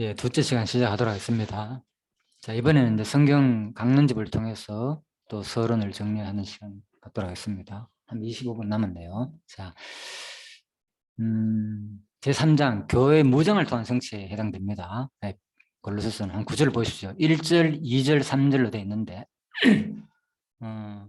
예, 둘째 시간 시작하도록 하겠습니다. 자, 이번에는 이제 성경 강론집을 통해서 또 서론을 정리하는 시간 갖도록 하겠습니다. 한 25분 남았네요. 자, 제3장 교회 무정을 통한 성취에 해당됩니다. 네, 골로새서는 한 9절을 보십시오. 1절, 2절, 3절로 되어 있는데 어,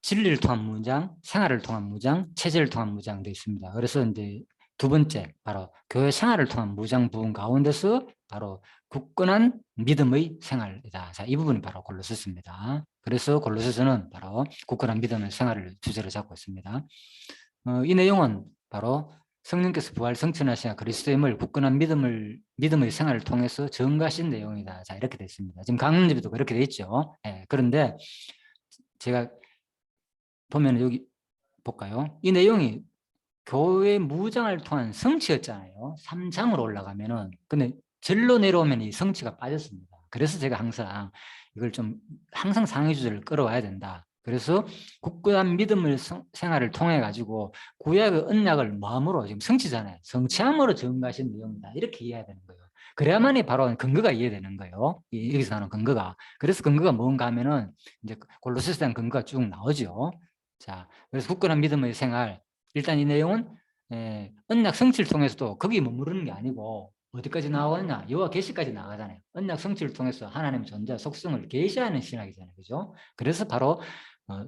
진리를 통한 무장, 생활을 통한 무장, 체제를 통한 무장 되어 있습니다. 그래서 이제 두 번째, 바로 교회 생활을 통한 무장 부분 가운데서 바로 굳건한 믿음의 생활이다. 자, 이 부분이 바로 골로새서입니다. 그래서 골로새서는 바로 굳건한 믿음의 생활을 주제로 잡고 있습니다. 이 내용은 바로 성령께서 부활 성천하시나 그리스도임을 굳건한 믿음의 생활을 통해서 증거하신 내용이다. 자, 이렇게 되어 있습니다. 지금 강론집에도 그렇게 되어 있죠. 예, 그런데 제가 보면 여기 볼까요? 이 내용이 교회 무장을 통한 성취였잖아요. 3장으로 올라가면은. 근데 절로 내려오면 이 성취가 빠졌습니다. 그래서 제가 항상 이걸 좀 항상 상위 주제를 끌어와야 된다. 그래서 굳건한 믿음을 생활을 통해 가지고 구약의 언약을 마음으로 지금 성취잖아요. 성취함으로 증거하신 내용이다. 이렇게 이해해야 되는 거예요. 그래야만이 바로 근거가 이해되는 거예요. 여기서 하는 근거가. 그래서 근거가 뭔가 하면은 이제 골로새서에 대한 근거가 쭉 나오죠. 자, 그래서 굳건한 믿음의 생활. 일단 이 내용은 언약 성취를 통해서도 거기 머무르는 게 아니고 어디까지 나오느냐? 여호와 계시까지 나가잖아요. 언약 성취를 통해서 하나님의 존재, 속성을 계시하는 신학이잖아요. 그죠? 그래서 바로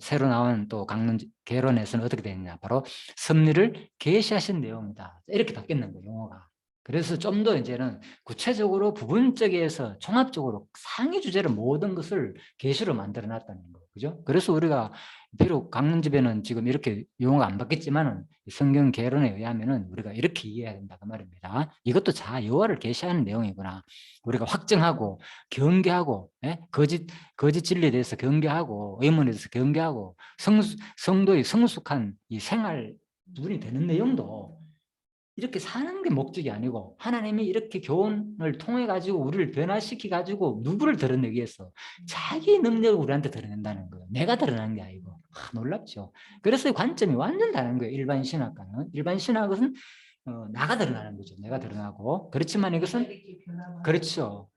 새로 나온 또 강론 개론에서는 어떻게 되느냐? 바로 섭리를 계시하신 내용이다. 이렇게 바뀌는 거예요, 용어가. 그래서 좀 더 이제는 구체적으로 부분적에서 종합적으로 상위 주제로 모든 것을 계시로 만들어 놨다는 거. 그죠? 그래서 우리가 비록 강론집에는 지금 이렇게 용어가 안 바뀌었지만은 성경 개론에 의하면은 우리가 이렇게 이해해야 된다 그 말입니다. 이것도 자 여호와를 계시하는 내용이구나. 우리가 확증하고 경계하고 거짓 진리에 대해서 경계하고 의문에 대해서 경계하고 성도의 성숙한 이 생활 눈이 되는 내용도 이렇게 사는 게 목적이 아니고 하나님이 이렇게 교훈을 통해 가지고 우리를 변화시키 가지고 누구를 드러내기 위해서 자기 능력을 우리한테 드러낸다는 거예요. 내가 드러나는 게 아니고. 놀랍죠. 그래서 관점이 완전 다른 거예요. 일반 신학과는. 일반 신학은 나가 드러나는 거죠. 내가 드러나고. 그렇지만 이것은 그렇죠.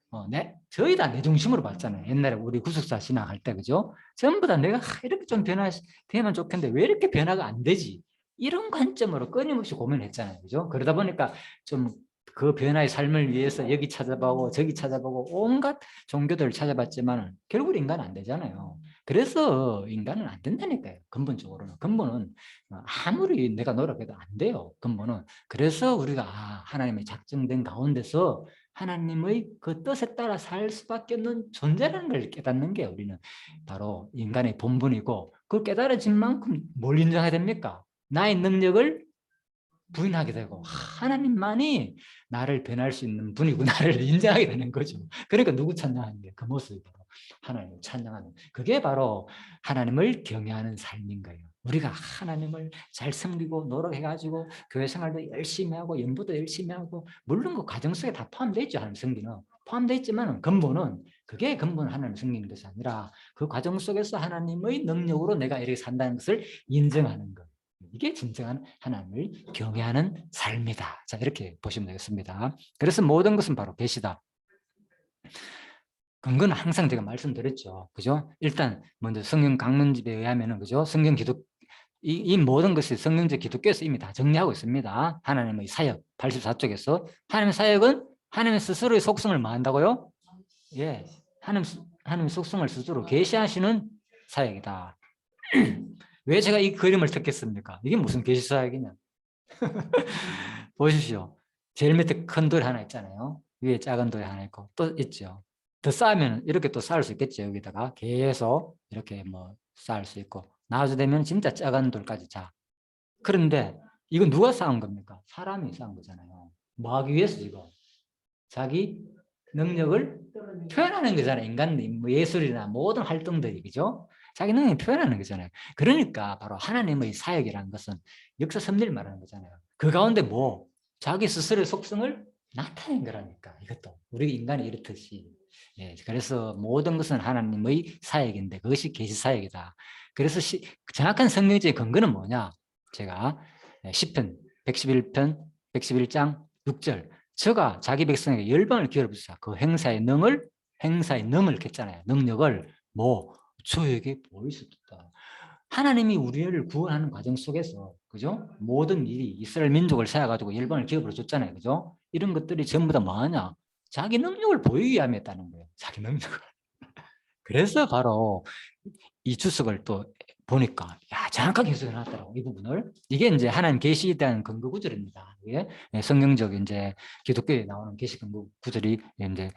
저희 다 내 중심으로 봤잖아요. 옛날에 우리 구속사 신학할 때, 그죠? 전부 다 내가 이렇게 좀 변화되면 좋겠는데 왜 이렇게 변화가 안 되지? 이런 관점으로 끊임없이 고민했잖아요. 그죠? 그러다 보니까 좀 그 변화의 삶을 위해서 여기 찾아보고 저기 찾아보고 온갖 종교들을 찾아봤지만 결국 인간은 안 되잖아요. 그래서 인간은 안 된다니까요. 근본적으로는. 근본은 아무리 내가 노력해도 안 돼요. 근본은. 그래서 우리가 하나님의 작정된 가운데서 하나님의 그 뜻에 따라 살 수밖에 없는 존재라는 걸 깨닫는 게 우리는 바로 인간의 본분이고 그걸 깨달아진 만큼 뭘 인정해야 됩니까? 나의 능력을 부인하게 되고 하나님만이 나를 변할 수 있는 분이고 나를 인정하게 되는 거죠. 그러니까 누구 찬양하는 게 그 모습이 바로 하나님을 찬양하는 그게 바로 하나님을 경외하는 삶인 거예요. 우리가 하나님을 잘 섬기고 노력해가지고 교회 생활도 열심히 하고 연부도 열심히 하고 물론 그 과정 속에 다 포함되어 있죠. 하나님 섬기는 포함되어 있지만 근본은 그게 근본 하나님 섬기는 것이 아니라 그 과정 속에서 하나님의 능력으로 내가 이렇게 산다는 것을 인정하는 것. 이게 진정한 하나님을 경외하는 삶이다. 자, 이렇게 보시면 되겠습니다. 그래서 모든 것은 바로 계시다. 근거는 항상 제가 말씀드렸죠. 그죠? 일단 먼저 성경 강론집에 의하면은 그죠? 성경 기독 이 모든 것이 성경적 기독교에서 이미 다 정리하고 있습니다. 하나님의 사역 84쪽에서 하나님의 사역은 하나님 스스로의 속성을 뭐 한다고요? 예, 하나님 속성을 스스로 계시하시는 사역이다. 왜 제가 이 그림을 택했습니까? 이게 무슨 계시 사역이냐? 보십시오. 제일 밑에 큰 돌 하나 있잖아요. 위에 작은 돌 하나 있고 또 있죠. 더 쌓으면 이렇게 또 쌓을 수 있겠죠. 여기다가 계속 이렇게 뭐 쌓을 수 있고 나중에 되면 진짜 작은 돌까지 자. 그런데 이건 누가 쌓은 겁니까? 사람이 쌓은 거잖아요. 뭐 하기 위해서 지금? 자기 능력을 표현하는 거잖아요. 인간 뭐 예술이나 모든 활동들이 그죠? 자기 능력을 표현하는 거잖아요. 그러니까 바로 하나님의 사역이라는 것은 역사 섭리를 말하는 거잖아요. 그 가운데 뭐 자기 스스로의 속성을 나타낸 거라니까 이것도 우리 인간이 이렇듯이 그래서 모든 것은 하나님의 사역인데 그것이 계시 사역이다. 그래서 정확한 성경적인 근거는 뭐냐? 제가 10편, 111편, 111장 6절 저가 자기 백성에게 열방을 기울여 주사 그 행사의 능을 했잖아요. 능력을 뭐 저에게 보이셨다. 하나님이 우리를 구원하는 과정 속에서 그죠? 모든 일이 이스라엘 민족을 세워가지고 열방을 기업으로 줬잖아요. 그죠? 이런 것들이 전부 다 뭐하냐? 자기 능력을 보이게 하며 했다는 거예요. 자기 능력을. 그래서 바로 이 주석을 또 보니까 야 정확하게 해석해 놨더라고 이 부분을. 이게 이제 하나님 계시에 대한 근거 구절입니다. 이게 성경적 이제 기독교에 나오는 계시 근거 구절이 이제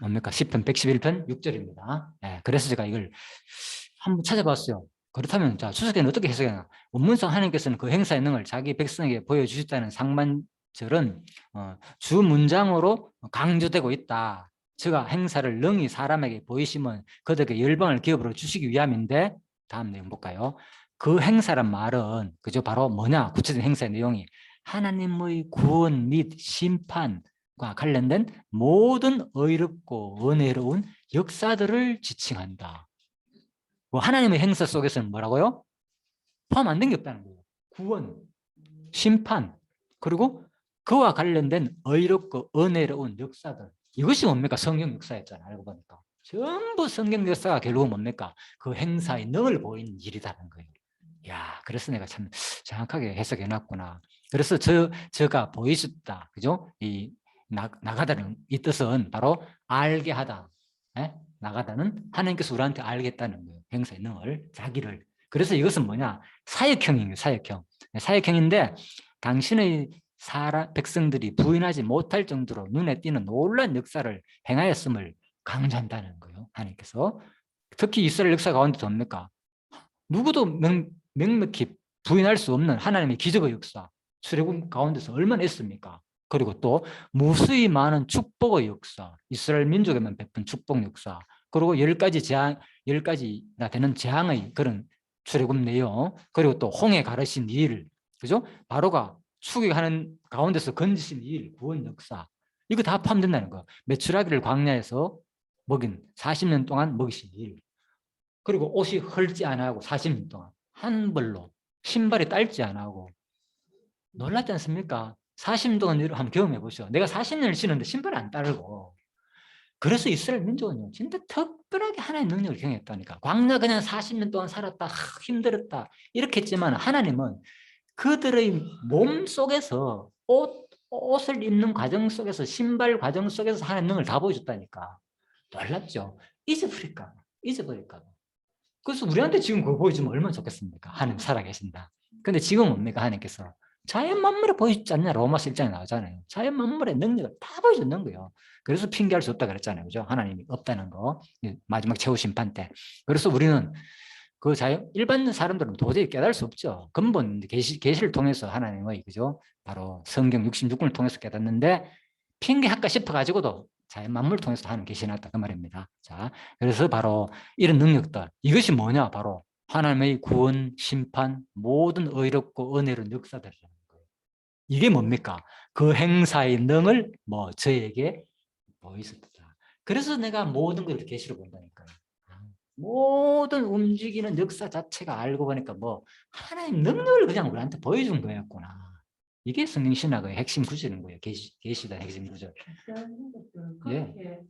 뭡니까? 10편 111편 6절입니다. 예, 그래서 제가 이걸 한번 찾아봤어요. 그렇다면 자 주석에는 어떻게 해석하나? 원문상 하나님께서는 그 행사의 능을 자기 백성에게 보여주셨다는 상반절은 주 문장으로 강조되고 있다. 저가 행사를 능히 사람에게 보이시면 그들에게 열방을 기업으로 주시기 위함인데 다음 내용 볼까요? 그 행사란 말은 그죠 바로 뭐냐? 구체적인 행사의 내용이 하나님의 구원 및 심판과 관련된 모든 의롭고 은혜로운 역사들을 지칭한다. 뭐 하나님의 행사 속에서는 뭐라고요? 포함 안 된 게 없다는 거예요. 구원, 심판, 그리고 그와 관련된 의롭고 은혜로운 역사들. 이것이 뭡니까? 성경 역사였잖아요. 알고 보니까. 전부 성경 역사가 결국은 뭡니까? 그 행사의 능을 보이는 일이라는 거예요. 야, 그래서 내가 참 정확하게 해석해 놨구나. 그래서 저가 보이셨다. 그죠? 이 나가다는 이 뜻은 바로 알게 하다. 예? 나가다는 하나님께서 우리한테 알겠다는 거예요. 행사의 능을, 자기를. 그래서 이것은 뭐냐? 사역형이에요. 사역형. 사역형인데 당신의 백성들이 부인하지 못할 정도로 눈에 띄는 놀라운 역사를 행하였음을 강조한다는 거예요. 하나님께서. 특히 이스라엘 역사 가운데 뭡니까? 누구도 명백히 부인할 수 없는 하나님의 기적의 역사, 출애굽 가운데서 얼마나 했습니까? 그리고 또 무수히 많은 축복의 역사, 이스라엘 민족에만 베푼 축복 역사, 그리고 10가지나 되는 재앙의 그런 출애굽 내용, 그리고 또 홍해 가르신 일, 그죠? 바로가 추격하는 가운데서 건지신 일, 구원 역사, 이거 다 포함된다는 거. 메추라기를 광야에서 먹인 40년 동안 먹이신 일, 그리고 옷이 헐지 안 하고 40년 동안 한 벌로 신발이 딸지 안 하고 놀랐지 않습니까? 40년 동안 한번 경험해 보시죠. 내가 40년을 신었는데 신발이 안 따르고. 그래서 이스라엘 민족은요 진짜 특별하게 하나님의 능력을 경험했다니까. 광야 그냥 40년 동안 살았다 힘들었다 이렇게 했지만 하나님은 그들의 몸 속에서 옷을 입는 과정 속에서 신발 과정 속에서 하나님의 능력을 다 보여줬다니까. 놀랍죠? 잊어버릴까 봐. 그래서 우리한테 지금 그거 보여주면 얼마나 좋겠습니까? 하나님 살아계신다. 근데 지금 뭡니까? 하나님께서 자연 만물에 보여주지 않냐? 로마서 1장에 나오잖아요. 자연 만물의 능력을 다 보여줬는 거예요. 그래서 핑계할 수 없다 그랬잖아요. 그죠? 하나님이 없다는 거. 마지막 최후 심판 때. 그래서 우리는 그 일반 사람들은 도저히 깨달을 수 없죠. 근본 계시를 통해서 하나님의 그죠? 바로 성경 66권을 통해서 깨닫는데 핑계할까 싶어가지고도 자연 만물을 통해서 하는 계시났다 그 말입니다. 자, 그래서 바로 이런 능력들 이것이 뭐냐? 바로 하나님의 구원, 심판, 모든 의롭고 은혜로운 역사들이라는 거예요. 이게 뭡니까? 그 행사의 능을 뭐 저에게 보이셨다. 그래서 내가 모든 걸 계시로 본다니까요. 모든 움직이는 역사 자체가 알고 보니까 뭐 하나님 능력을 그냥 우리한테 보여준 거였구나. 이게 성경 신학의 핵심 구절인 거예요. 계시다 핵심 구절. 예.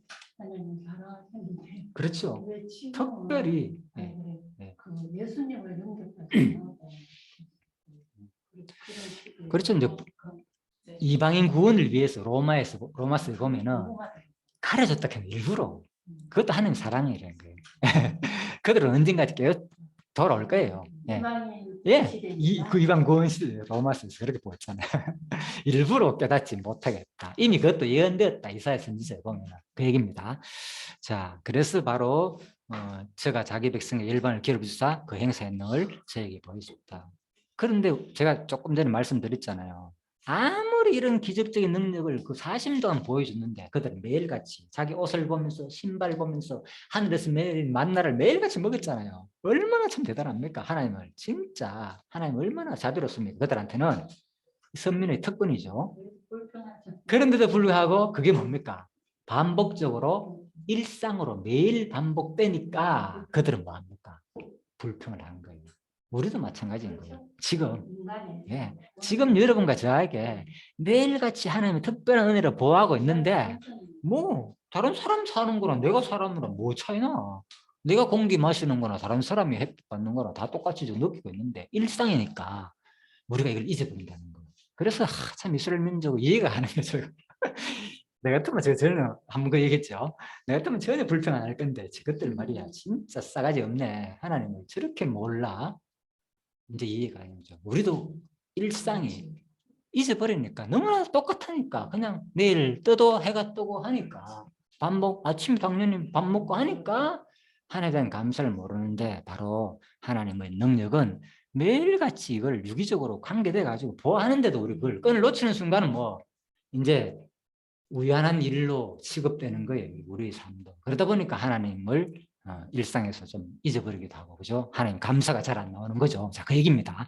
그렇죠. 특별히 그 예수님을 연결해서 그렇죠. 이제 이방인 구원을 위해서 로마서에 보면은 가려졌다 그냥 일부러. 그것도 하나님 사랑이라는 거예요. 그들은 언젠가 돌아올 거예요. 예. 그 이방 구원 시대 로마서에서 그렇게 보였잖아요. 일부러 깨닫지 못하겠다. 이미 그것도 예언되었다. 이사야 선지서에 보면 그 얘기입니다. 자, 그래서 바로 저가 자기 백성의 열방을 기업주사 그 행사의 능을 저에게 보여줬다. 그런데 제가 조금 전에 말씀드렸잖아요. 아무리 이런 기적적인 능력을 그 40년 동안 보여줬는데 그들은 매일같이 자기 옷을 보면서 신발 보면서 하늘에서 매일 만나를 매일같이 먹었잖아요. 얼마나 참 대단합니까? 하나님을 진짜 하나님 얼마나 자비롭습니까? 그들한테는 선민의 특권이죠. 그런데도 불구하고 그게 뭡니까? 반복적으로 일상으로 매일 반복되니까 그들은 뭐합니까? 불평을 하는 거예요. 우리도 마찬가지인 거예요. 지금 인간의 예, 지금 여러분과 저에게 매일같이 하나님의 특별한 은혜를 보호하고 있는데 뭐 다른 사람 사는 거랑 내가 사람이랑 뭐 차이나? 내가 공기 마시는 거나 다른 사람이 햇빛 받는 거나 다 똑같이 좀 느끼고 있는데 일상이니까 우리가 이걸 잊어버린다는 거. 그래서 참 이스라엘 민족을 이해가 가는 거죠. 내가 같으면 제가 전혀 한번 그 얘기했죠. 내가 같으면 전혀 불평 안 할 건데 저것들 말이야 진짜 싸가지 없네. 하나님을 저렇게 몰라. 이제 이해가 가는 거죠. 우리도 일상이 잊어버리니까 너무나 똑같으니까 그냥 내일 떠도 해가 뜨고 하니까 아침 당연히 밥 먹고 하니까 하나님에 대한 감사를 모르는데 바로 하나님의 능력은 매일같이 이걸 유기적으로 관계돼 가지고 보호하는데도 우리 그걸 끈을 놓치는 순간은 뭐 이제 우연한 일로 취급되는 거예요. 우리의 삶도. 그러다 보니까 하나님을 일상에서 좀 잊어버리기도 하고, 그죠? 하나님 감사가 잘 안 나오는 거죠. 자, 그 얘기입니다.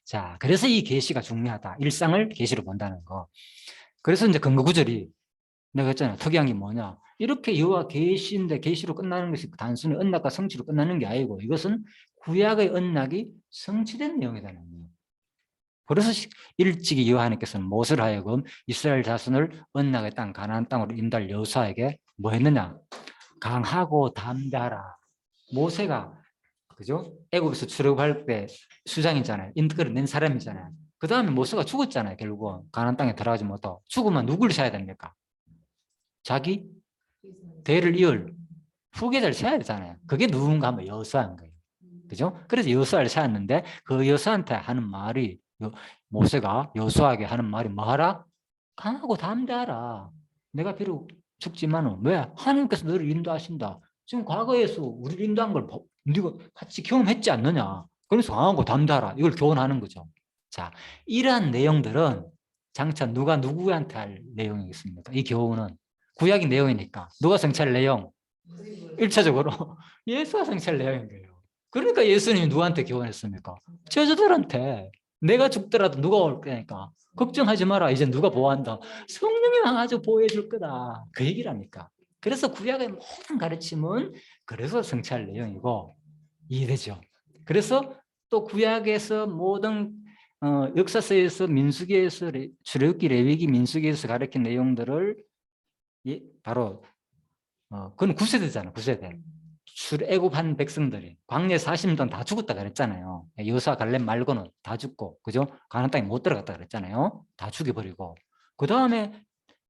자, 그래서 이 계시가 중요하다. 일상을 계시로 본다는 거. 그래서 이제 근거 구절이 내가 했잖아요. 특이한 게 뭐냐? 이렇게 여호와 계시인데 계시로 끝나는 것이 단순히 언약과 성취로 끝나는 게 아니고 이것은 구약의 언약이 성취된 내용이라는 거예요. 그래서 일찍이 여호와께서는 모세를 하여금 이스라엘 자손을 언약의 땅 가나안 땅으로 인도할 여호수아에게 뭐 했느냐? 강하고 담대하라. 모세가 그죠? 애굽에서 출애굽할 때 수장이잖아요. 인도를 낸 사람이잖아요. 그 다음에 모세가 죽었잖아요. 결국 가나안 땅에 들어가지 못하고 죽으면 누구를 세야 됩니까? 자기 대를 이을 후계자를 세야 되잖아요. 그게 누군가 하면 여호수아인 거예요. 그죠? 그래서 여호수아를 세웠는데 그 여호수아한테 하는 말이 모세가 여호수아에게 하는 말이 뭐하라? 강하고 담대하라. 내가 비록 죽지만은 왜? 하나님께서 너를 인도하신다. 지금 과거에서 우리를 인도한 걸 네가 같이 경험했지 않느냐. 그래서 강하고 담대하라. 이걸 교훈하는 거죠. 자, 이러한 내용들은 장차 누가 누구한테 할 내용이겠습니까? 이 교훈은 구약의 내용이니까 누가 성취할 내용? 1차적으로 예수가 성취할 내용인 거예요. 그러니까 예수님이 누구한테 교훈했습니까? 제자들한테. 내가 죽더라도 누가 올 거니까 걱정하지 마라. 이제 누가 보호한다. 성령이 와가지고 보호해 줄 거다. 그 얘기라니까. 그래서 구약의 모든 가르침은 그래서 성취할 내용이고 이해되죠. 그래서 또 구약에서 모든 역사서에서 민수기에서 출애굽기 레위기 민수기에서 가르친 내용들을 바로 그건 구세대잖아. 구세대. 출애굽한 백성들이 광야 40년 동안 다 죽었다 그랬잖아요. 여호수아 갈렙 말고는 다 죽고 그죠? 가나안 땅에 못 들어갔다 그랬잖아요. 다 죽여버리고 그 다음에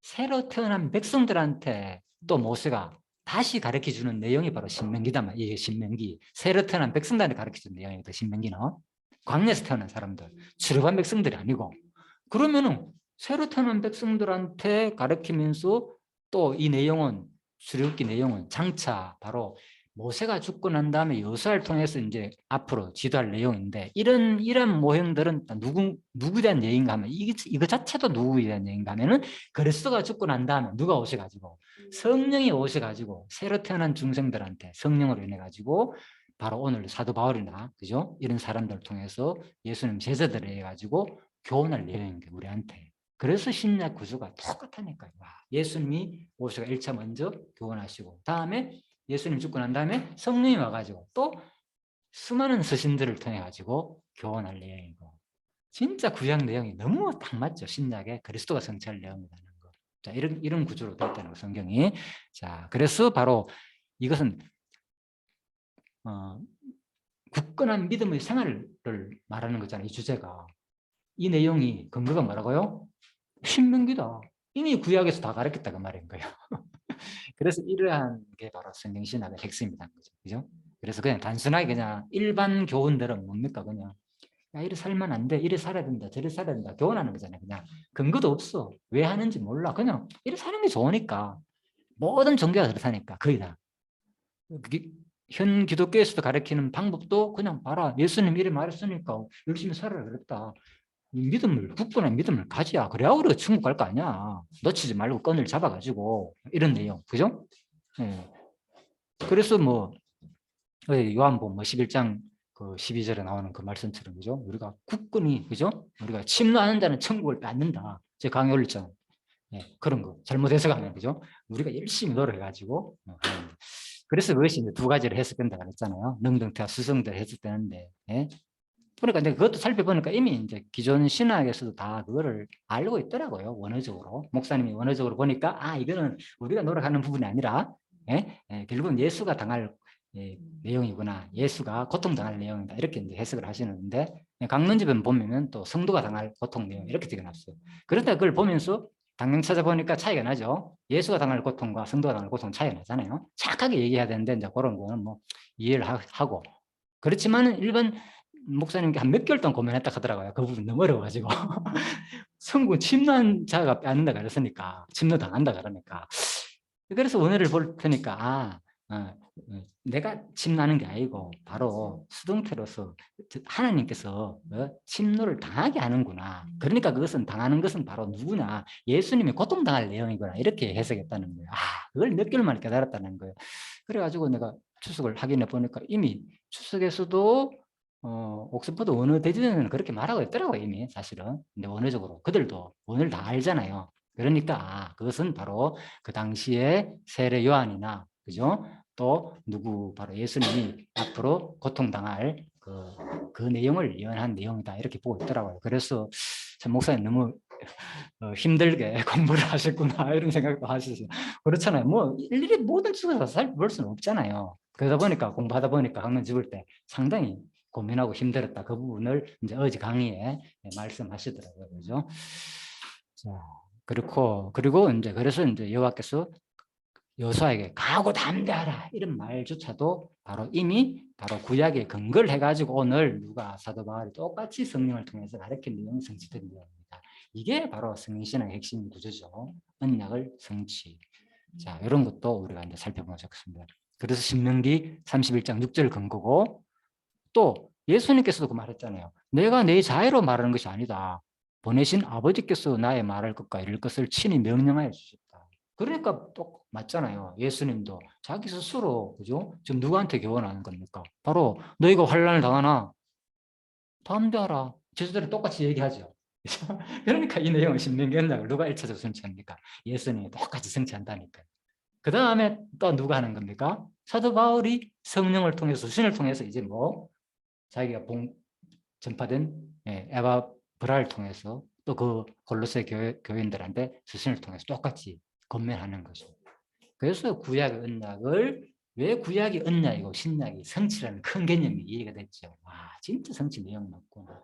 새로 태어난 백성들한테 또 모세가 다시 가르쳐 주는 내용이 바로 신명기다. 이게 신명기. 새로 태어난 백성들한테 가르쳐 주는 내용이거든. 신명기는 광야에서 태어난 사람들, 출애굽한 백성들이 아니고 그러면은 새로 태어난 백성들한테 가르치면서 또 이 내용은 출애굽기 내용은 장차 바로 모세가 죽고 난 다음에 여호수아를 통해서 이제 앞으로 지도할 내용인데 이런 모형들은 누구에 대한 얘기인가 하면 이거 자체도 누구에 대한 얘기인가 하면은 그리스도가 죽고 난 다음에 누가 오셔가지고 성령이 오셔가지고 새로 태어난 중생들한테 성령으로 인해 가지고 바로 오늘 사도 바울이나 그죠? 이런 사람들을 통해서 예수님 제자들을 해 가지고 교훈할 내용인 게 우리한테. 그래서 신약 구조가 똑같으니까요. 예수님이 오셔가 1차 먼저 교훈하시고 다음에 예수님 죽고 난 다음에 성령이 와가지고 또 수많은 서신들을 통해 가지고 교훈할 내용이고 진짜 구약 내용이 너무 딱 맞죠. 신약에 그리스도가 성취할 내용이라는 거. 자, 이런 구조로 되어 있다는 거 성경이. 자, 그래서 바로 이것은 굳건한 믿음의 생활을 말하는 거잖아요. 이 주제가. 이 내용이 근거가 뭐라고요? 신명기다. 이미 구약에서 다 가르쳤다 그 말인 거예요. 그래서 이러한 게 바로 성경신학의 핵심이라는 거죠. 그죠? 그래서 그냥 단순하게 그냥 일반 교훈들은 뭡니까? 그냥 야, 이래 살면 안 돼. 이래 살아야 된다. 저래 살아야 된다. 교훈하는 거잖아요. 그냥 근거도 없어. 왜 하는지 몰라. 그냥 이래 사는 게 좋으니까. 모든 종교가 그렇다니까. 거의 다. 현 기독교에서도 가르치는 방법도 그냥 봐라. 예수님 이래 말했으니까 열심히 살아라 그랬다. 굳건한 믿음을 가지야. 그래야 우리가 천국 갈 거 아니야. 놓치지 말고 끈을 잡아가지고 이런 내용, 그죠? 예. 그래서 뭐 요한복음 11장 그 12절에 나오는 그 말씀처럼 그죠? 우리가 굳건히 그죠? 우리가 침노하는 자는 천국을 받는다. 제가 강의 올렸잖아요. 예, 그런 거 잘못해서 가면 그죠? 우리가 열심히 노력해가지고 그래서 그것이 이제 두 가지를 해석된다 그랬잖아요. 능동태와 수성대를 해석되는데 예? 그러니까 근데 그것도 살펴보니까 이미 이제 기존 신학에서도 다 그거를 알고 있더라고요. 원어적으로. 목사님이 원어적으로 보니까 이거는 우리가 노력하는 부분이 아니라 결국은 예수가 당할 내용이구나. 예수가 고통당할 내용이다. 이렇게 이제 해석을 하시는데 강론집에 보면은 또 성도가 당할 고통 내용 이렇게 적어놨어요. 그런데 그걸 보면서 당장 찾아보니까 차이가 나죠. 예수가 당할 고통과 성도가 당할 고통 차이가 나잖아요. 착하게 얘기해야 되는데 이제 그런 거는 뭐 이해를 하고 그렇지만 일반 목사님께 한 몇 개월 동안 고민했다 하더라고요. 그 부분 너무 어려워가지고 성부 침노한 자가 빼앗는다 그랬으니까 침노 당한다 그러니까 그래서 원어를 볼 테니까 내가 침노하는 게 아니고 바로 수동태로서 하나님께서 침노를 당하게 하는구나. 그러니까 그것은 당하는 것은 바로 누구냐? 예수님이 고통당할 내용이구나. 이렇게 해석했다는 거예요. 그걸 몇 개월 만에 깨달았다는 거예요. 그래가지고 내가 추석을 확인해 보니까 이미 추석에서도 옥스퍼드 원어 대전에는 그렇게 말하고 있더라고요. 이미 사실은. 근데 원어적으로 그들도 원어를 다 알잖아요. 그러니까 그것은 바로 그 당시에 세례 요한이나 그죠? 또 누구 바로 예수님이 앞으로 고통당할 그 내용을 예언한 내용이다 이렇게 보고 있더라고요. 그래서 참 목사님 너무 힘들게 공부를 하셨구나 이런 생각도 하시죠. 그렇잖아요. 뭐 일일이 모든 책을 살볼 수는 없잖아요. 그러다 보니까 공부하다 보니까 학문 집을 때 상당히 고민하고 힘들었다. 그 부분을 이제 어제 강의에 말씀하시더라고요. 그죠? 자, 그리고 이제 그래서 이제 여호와께서 여호수아에게 각오 담대하라 이런 말조차도 바로 이미 바로 구약에 근거를 해가지고 오늘 누가 사도 바울이 똑같이 성령을 통해서 가르친 내용이 성취된 내용입니다. 이게 바로 성신학의 핵심 구조죠. 언약을 성취. 자, 이런 것도 우리가 이제 살펴보면 좋겠습니다. 그래서 신명기 31장 6절 근거고 또 예수님께서도 그 말했잖아요. 내가 내 자유로 말하는 것이 아니다. 보내신 아버지께서 나의 말할 것과 이를 것을 친히 명령하여 주셨다. 그러니까 또 맞잖아요. 예수님도 자기 스스로 그죠? 지금 누구한테 교훈하는 겁니까? 바로 너희가 환난을 당하나 담대하라. 제자들이 똑같이 얘기하죠. 그러니까 이 내용을 신명기 언약을 누가 1차적으로 성취합니까? 예수님이 똑같이 성취한다니까요. 그 다음에 또 누가 하는 겁니까? 사도 바울이 성령을 통해서 신을 통해서 이제 뭐 자기가 전파된 에바브라를 통해서 또 그 골로새 교인들한테 수신을 통해서 똑같이 건면하는 거죠. 그래서 구약의 언약을 왜 구약이 언약이고 신약이 성취라는 큰 개념이 이해가 됐죠. 진짜 성취 내용 맞구나.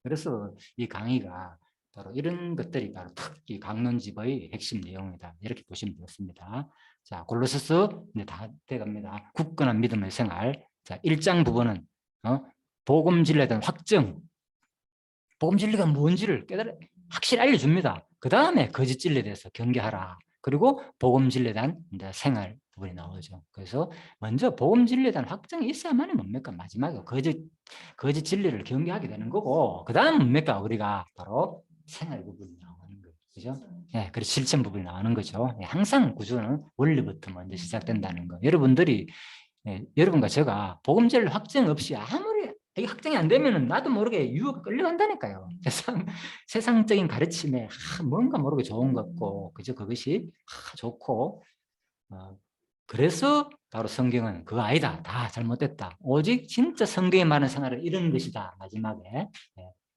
그래서 이 강의가 바로 이런 것들이 바로 특히 강론집의 핵심 내용이다. 이렇게 보시면 되겠습니다. 자, 골로새서 이제 다 돼갑니다. 굳건한 믿음의 생활. 자, 1장 부분은 복음 진리에 대한 확증. 복음 진리가 뭔지를 확실히 알려줍니다. 그 다음에 거짓 진리에 대해서 경계하라. 그리고 복음 진리에 대한 이제 생활 부분이 나오죠. 그래서 먼저 복음 진리에 대한 확증이 있어야만이 뭡니까? 마지막에 거짓 진리를 경계하게 되는 거고, 그 다음 뭡니까? 우리가 바로 생활 부분이 나오는 거죠. 그죠? 그래서 실천 부분이 나오는 거죠. 항상 구조는 원리부터 먼저 시작된다는 거. 여러분과 제가 복음 진리 확증 없이 아무리 이게 확정이 안 되면은 나도 모르게 유혹 끌려간다니까요. 세상적인 가르침에 뭔가 모르게 좋은 것 같고, 그죠? 그것이 좋고, 그래서 바로 성경은 그거 아니다. 다 잘못됐다. 오직 진짜 성경에 말하는 생활을 이런 것이다. 마지막에.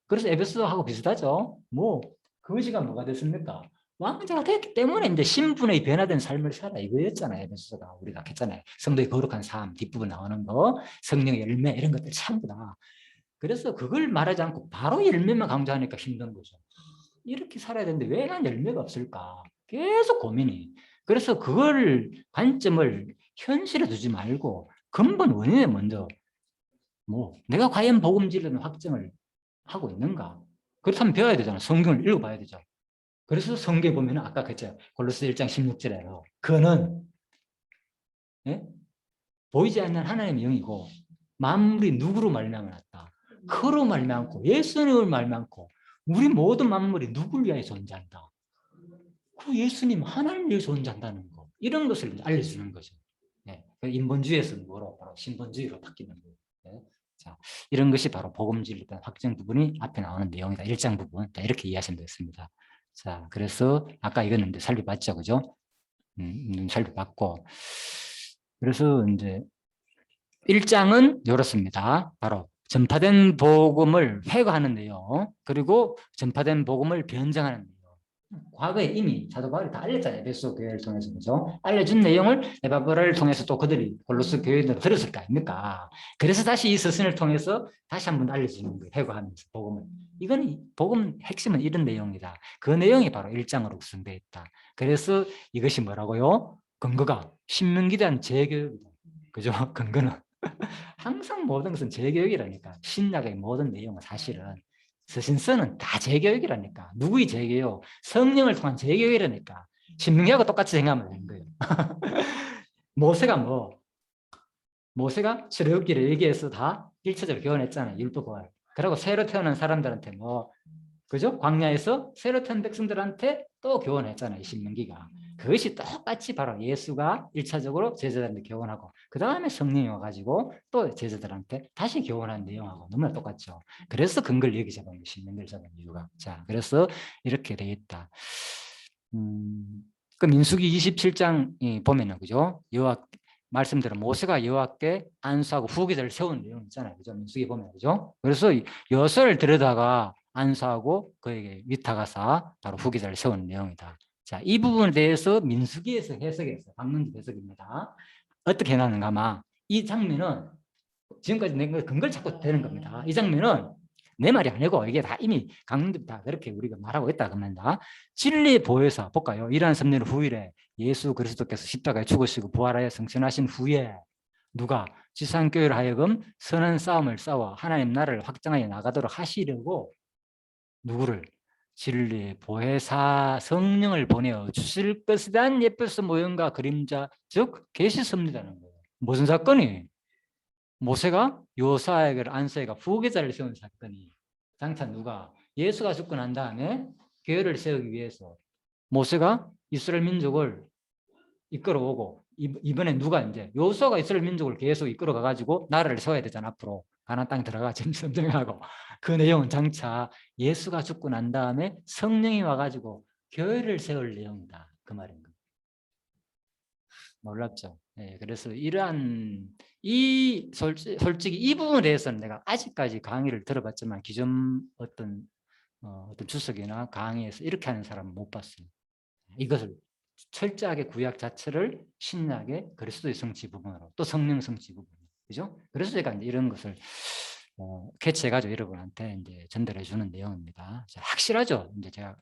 그래서 에베소하고 비슷하죠. 뭐, 그것이가 뭐가 됐습니까? 왕자가 됐기 때문에 이제 신분의 변화된 삶을 살아 이거였잖아요. 에베소가 우리가 했잖아요. 성도의 거룩한 삶 뒷부분 나오는 거, 성령의 열매 이런 것들 전부 다. 그래서 그걸 말하지 않고 바로 열매만 강조하니까 힘든 거죠. 이렇게 살아야 되는데 왜 난 열매가 없을까? 계속 고민이. 그래서 그걸 관점을 현실에 두지 말고 근본 원인에 먼저 내가 과연 복음 진리는 확정을 하고 있는가? 그렇다면 배워야 되잖아. 성경을 읽어봐야 되죠. 그래서 성경에 보면 아까 그랬죠. 골로새 1장 16절에요. 그는 보이지 않는 하나님의 영이고 만물이 누구로 말미암았다. 그로 말미암고 예수님을 말미암고 우리 모든 만물이 누구를 위하여 존재한다. 그 예수님 하나님을 위해 존재한다는 거. 이런 것을 알려주는 거죠. 인본주의에서 뭐로 바로 신본주의로 바뀌는 거예요. 자, 이런 것이 바로 복음 진리에 대한 확정 부분이 앞에 나오는 내용이다. 1장 부분. 자, 이렇게 이해하시면 되겠습니다. 자, 그래서 아까 이거는 이제 살펴봤죠, 그죠? 살펴봤고, 그래서 이제 1장은 이렇습니다. 바로 전파된 복음을 회고하는 내용, 그리고 전파된 복음을 변증하는 내용. 과거에 이미 사도 바울이 다 알렸잖아요. 에베소 교회를 통해서. 그죠? 알려준 내용을 에바브라를 통해서 또 그들이 골로새 교회들 들었을 거 아닙니까? 그래서 다시 이 서신을 통해서 다시 한번 알려주는 거예요. 회고하면서 복음을. 이건 복음 핵심은 이런 내용이다. 그 내용이 바로 1장으로 구성되어 있다. 그래서 이것이 뭐라고요? 근거가 신명기에 대한 재교육이다. 그죠? 근거는 항상 모든 것은 재교육이라니까. 신약의 모든 내용은 사실은 서신서는 다 재교육이라니까. 누구의 재교육? 성령을 통한 재교육이라니까. 신명기하고 똑같이 생각하면 되는 거예요. 모세가 모세가 출애굽기를 얘기해서 다 1차적으로 교훈했잖아요. 율법을. 그리고 새로 태어난 사람들한테 그죠? 광야에서 새로 태어난 백성들한테 또 교훈했잖아요. 신명기가. 그것이 똑같이 바로 예수가 1차적으로 제자들한테 교훈하고 그 다음에 성령이 와가지고 또 제자들한테 다시 교훈한 내용하고 너무나 똑같죠. 그래서 근거를 여기 잡은 게 신명기를 잡은 이유가. 자, 그래서 이렇게 돼 있다. 그 민수기 27장 보면은 그죠? 여호와 말씀대로 모세가 여호와께 안수하고 후기들을 세운 내용 있잖아요. 그죠? 민수기 보면 그죠? 그래서 여호수아를 데려다가 안수하고 그에게 위탁하사 바로 후기자를 세우는 내용이다. 자, 이 부분에 대해서 민수기에서 해석했어요. 박문집 해석입니다. 어떻게 해놨는가 아마 이 장면은 지금까지 내 근거를 찾고 되는 겁니다. 이 장면은 내 말이 아니고 이게 다 이미 강론들 다 그렇게 우리가 말하고 있다 그럽니다. 진리 보혜사 볼까요? 이러한 섭리를 후일에 예수 그리스도께서 십자가에 죽으시고 부활하여 승천하신 후에 누가 지상교회를 하여금 선한 싸움을 싸워 하나님 나라를 확장하여 나가도록 하시려고 누구를? 진리의 보혜사 성령을 보내어 주실 것에 대한 예표서 모형과 그림자 즉 계시 섭리라는 거예요. 무슨 사건이? 모세가 요사에게 안수해가 후계자를 세운 사건이 장차 누가 예수가 죽고 난 다음에 교회를 세우기 위해서 모세가 이스라엘 민족을 이끌어오고 이번에 누가 이제 요수아가 이스라엘 민족을 계속 이끌어가 가지고 나라를 세워야 되잖아. 앞으로 가나안 땅 들어가 점령하고 그 내용은 장차 예수가 죽고 난 다음에 성령이 와가지고 교회를 세울 내용이다 그 말인 거예요. 놀랍죠. 네, 그래서 이러한 솔직히 이 부분에 대해서는 내가 아직까지 강의를 들어봤지만 기존 어떤 주석이나 강의에서 이렇게 하는 사람은 못 봤어요. 이것을 철저하게 구약 자체를 신약의 그리스도의 성취 부분으로 또 성령 성취 부분, 그죠? 그래서 제가 이제 이런 것을 캐치해가지고 여러분한테 이제 전달해 주는 내용입니다. 자, 확실하죠? 이제 제가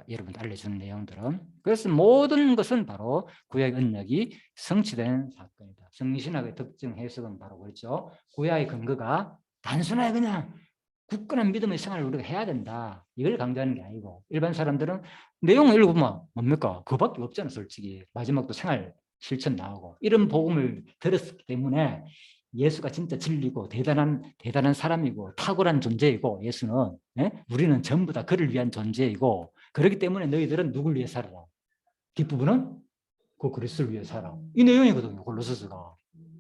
여러분한테 알려주는 내용들은. 그래서 모든 것은 바로 구약 언약이 성취된 사건이다. 성신학의 특징 해석은 바로 그렇죠. 구약의 근거가 단순하게 그냥 굳건한 믿음의 생활을 우리가 해야 된다. 이걸 강조하는 게 아니고 일반 사람들은 내용을 읽어보면 뭡니까? 그거밖에 없잖아 솔직히. 마지막도 생활 실천 나오고 이런 복음을 들었기 때문에 예수가 진짜 진리고 대단한 사람이고 탁월한 존재이고 예수는 우리는 전부 다 그를 위한 존재이고 그렇기 때문에 너희들은 누굴 위해 살아라. 뒷부분은 그 그리스도를 위해 살아. 이 내용이거든요. 골로새서가.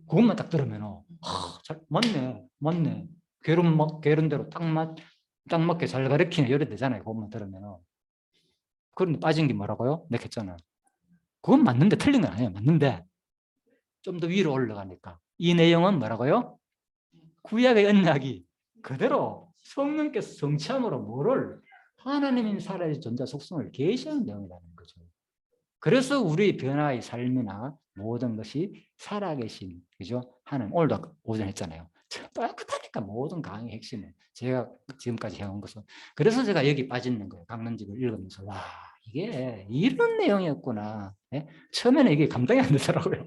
그것만 딱 들으면 맞네. 게으름대로 딱 맞게 잘 가르치네 이래 되잖아요. 그것만 들으면. 그런데 빠진 게 뭐라고요? 내가 했잖아. 그건 맞는데 틀린 건 아니에요. 맞는데 좀 더 위로 올라가니까 이 내용은 뭐라고요? 구약의 언약이 그대로 성령께서 성취함으로 뭐를 하나님인 살아의 존재 속성을 계시하는 내용이라는 거죠. 그래서 우리 변화의 삶이나 모든 것이 살아계신 그죠? 하나님 오늘도 오전 했잖아요. 똑같으니까 모든 강의 핵심은 제가 지금까지 해온 것은 그래서 제가 여기 빠지는 거예요. 강론집을 읽으면서 와 이게 이런 내용이었구나. 네? 처음에는 이게 감당이 안 되더라고요.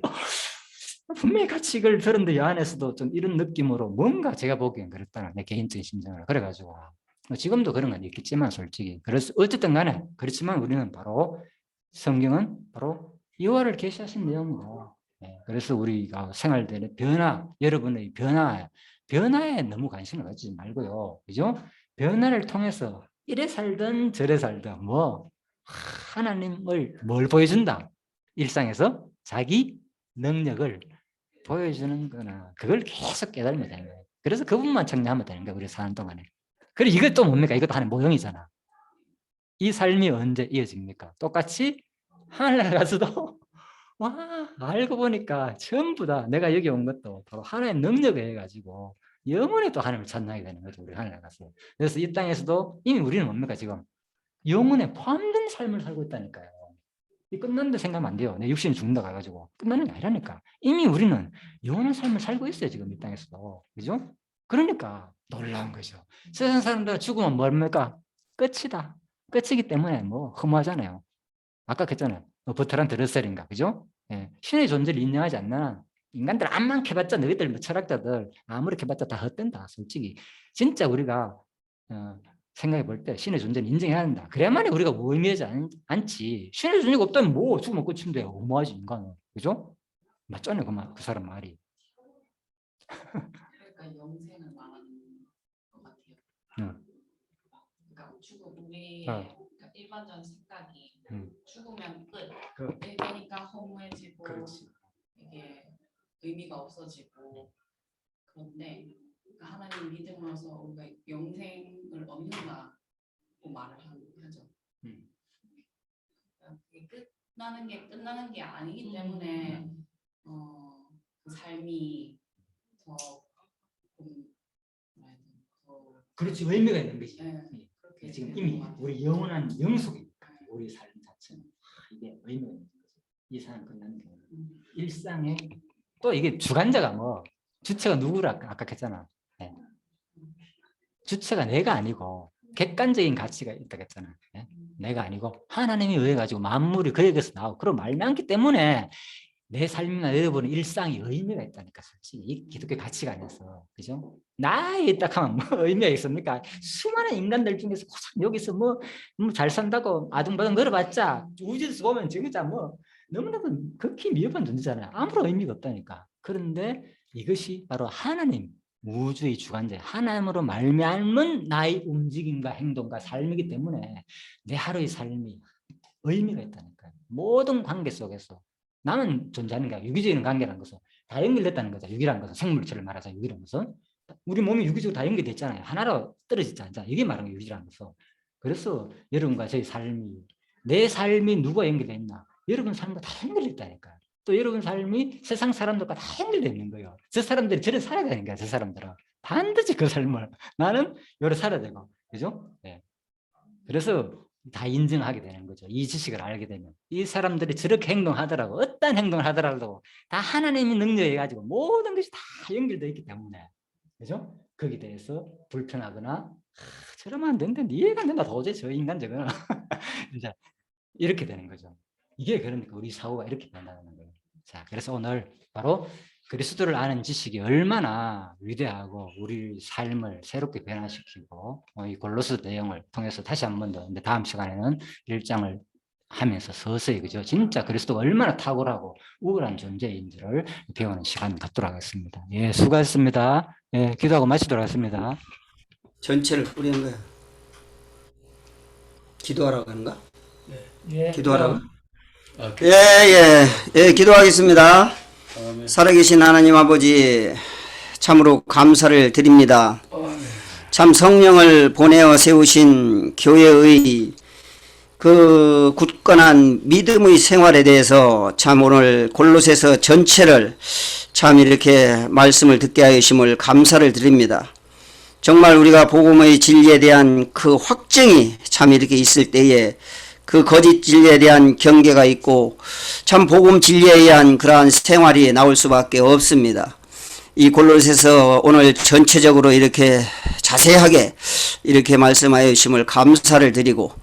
분명히 같이 이걸 들었는데 이 안에서도 좀 이런 느낌으로 뭔가 제가 보기엔 그랬다는 내 개인적인 심정을 그래가지고 지금도 그런 건 있겠지만 솔직히 그래서 어쨌든 간에 그렇지만 우리는 바로 성경은 바로 여호와를 계시하신 내용이다. 네, 그래서 우리가 생활되는 변화, 여러분의 변화에 너무 관심을 갖지 말고요. 그죠? 변화를 통해서 이래 살든 저래 살든 하나님을 뭘 보여준다? 일상에서 자기 능력을 보여주는 거나 그걸 계속 깨달으면 되는 거예요. 그래서 그 부분만 정리하면 되는 거예요. 우리 사는 동안에. 그리고 이것도 뭡니까? 이것도 하나의 모형이잖아. 이 삶이 언제 이어집니까? 똑같이 하늘나라 가서도 와 알고 보니까 전부 다 내가 여기 온 것도 바로 하나의 능력에 의해 가지고 영원히 또 하나님을 찬양하게 되는 거죠. 우리 하나님 가서. 그래서 이 땅에서도 이미 우리는 뭡니까 지금 영혼에 포함된 삶을 살고 있다니까요. 이 끝났는데 생각하면 안 돼요. 내 육신이 죽는다 가가지고 끝나는 게 아니라니까. 이미 우리는 영원한 삶을 살고 있어요. 지금 이 땅에서도. 그죠? 그러니까 놀라운 거죠. 세상 사람들 죽으면 뭡니까? 끝이다. 끝이기 때문에 뭐 허무하잖아요. 아까 그랬잖아요. 버트란트 러셀인가, 그죠? 예. 신의 존재를 인정하지 않는 인간들 암만 캐봤자 너희들 뭐 철학자들 아무리 캐봤자 다 헛된다. 솔직히 진짜 우리가 생각해 볼 때 신의 존재는 인정해야 한다. 그래야만이 우리가 무의미하지 않지. 신의 존재가 없다면 뭐 죽으면 끝인데 허무하지 인간은, 그죠? 맞잖아요, 그 사람 말이. 그러니까 영생을 말하는 것 같아요. 그러니까 우리 그러니까 일반적인 생각이 죽으면 끝. 그러니까 허무해지고 이게 의미가 없어지고 그런데 그러니까 하나님 믿음으로써 우리가 영생을 얻는다고 말을 하죠. 그러니까 그게 끝나는 게 아니기 때문에 그 삶이 더 그렇지, 의미가 있는 거지. 네, 지금 이미 우리 영원한 영속이니까 우리 삶 자체는 이게 의미가 있는 거죠. 이 삶 끝나는 게 일상에 또 이게 주관자가 뭐 주체가 누구라 아까 했잖아. 네. 주체가 내가 아니고 객관적인 가치가 있다고 했잖아. 네? 내가 아니고 하나님이 의해 가지고 만물이 그에게서 나오고 그런 말이 많기 때문에 내 삶이나 여러분의 일상이 의미가 있다니까. 솔직히 이 기독교 가치가 아니어서, 그죠? 나에 딱 하면 뭐 의미가 있습니까? 수많은 인간들 중에서 여기서 뭐 잘 산다고 아둥바둥 걸어봤자 우주에서 보면 진짜 뭐 너무나도 극히 미흡한 존재잖아요. 아무런 의미가 없다니까. 그런데 이것이 바로 하나님, 우주의 주관자 하나님으로 말미암은 나의 움직임과 행동과 삶이기 때문에 내 하루의 삶이 의미가 있다니까요. 모든 관계 속에서 나는 존재하는 게 유기적인 관계라는 것은 다 연결됐다는 거죠. 유기라는 것은 생물체를 말하자. 유기라는 것은 우리 몸이 유기적으로 다 연결돼 있잖아요. 하나로 떨어지지 않잖아요. 이게 말하는 게 유기라는 것은. 그래서 여러분과 저희 삶이 내 삶이 누가 연결돼 있나? 여러분 삶과 다 연결돼 있다니까요. 또 여러분 삶이 세상 사람들과 다 연결돼 있는 거예요. 저 사람들이 저를 살아야 되는 거야. 저 사람들은 반드시 그 삶을 나는 요래 살아야 되고, 그죠? 네. 그래서 다 인정하게 되는 거죠. 이 지식을 알게 되면 이 사람들이 저렇게 행동하더라고 어떤 행동을 하더라도 다 하나님의 능력에 가지고 모든 것이 다 연결되어 있기 때문에, 그죠? 거기에 대해서 불편하거나 저러면 안 된다, 이해가 안 된다, 도저히 저 인간 저거는 이제 이렇게 되는 거죠. 이게 그러니까 우리 사고가 이렇게 된다는 거예요. 자, 그래서 오늘 바로 그리스도를 아는 지식이 얼마나 위대하고 우리 삶을 새롭게 변화시키고 이 골로새 내용을 통해서 다시 한 번 더 다음 시간에는 1장을 하면서 서서히, 그죠? 진짜 그리스도가 얼마나 탁월하고 우월한 존재인지를 배우는 시간 갖도록 하겠습니다. 예, 수고하셨습니다. 예, 기도하고 마치도록 하겠습니다. 전체를 뿌리는 거야. 기도하라고 하는가? 예, 기도하라고? 예, 기도하겠습니다. 살아계신 하나님 아버지, 참으로 감사를 드립니다. 참 성령을 보내어 세우신 교회의 그 굳건한 믿음의 생활에 대해서 참 오늘 골로새서 전체를 참 이렇게 말씀을 듣게 하심을 감사를 드립니다. 정말 우리가 복음의 진리에 대한 그 확증이 참 이렇게 있을 때에 그 거짓 진리에 대한 경계가 있고 참 복음 진리에 의한 그러한 생활이 나올 수밖에 없습니다. 이 골로새서 오늘 전체적으로 이렇게 자세하게 이렇게 말씀하여 주심을 감사를 드리고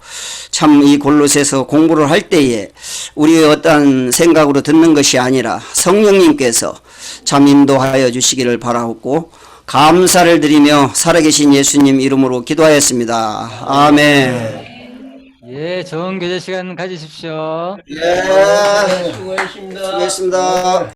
참 이 골로새서 공부를 할 때에 우리의 어떤 생각으로 듣는 것이 아니라 성령님께서 참 인도하여 주시기를 바라옵고 감사를 드리며 살아계신 예수님 이름으로 기도하였습니다. 아멘. 예, 좋은 교제 시간 가지십시오. 예, 수고하셨습니다. 수고했습니다.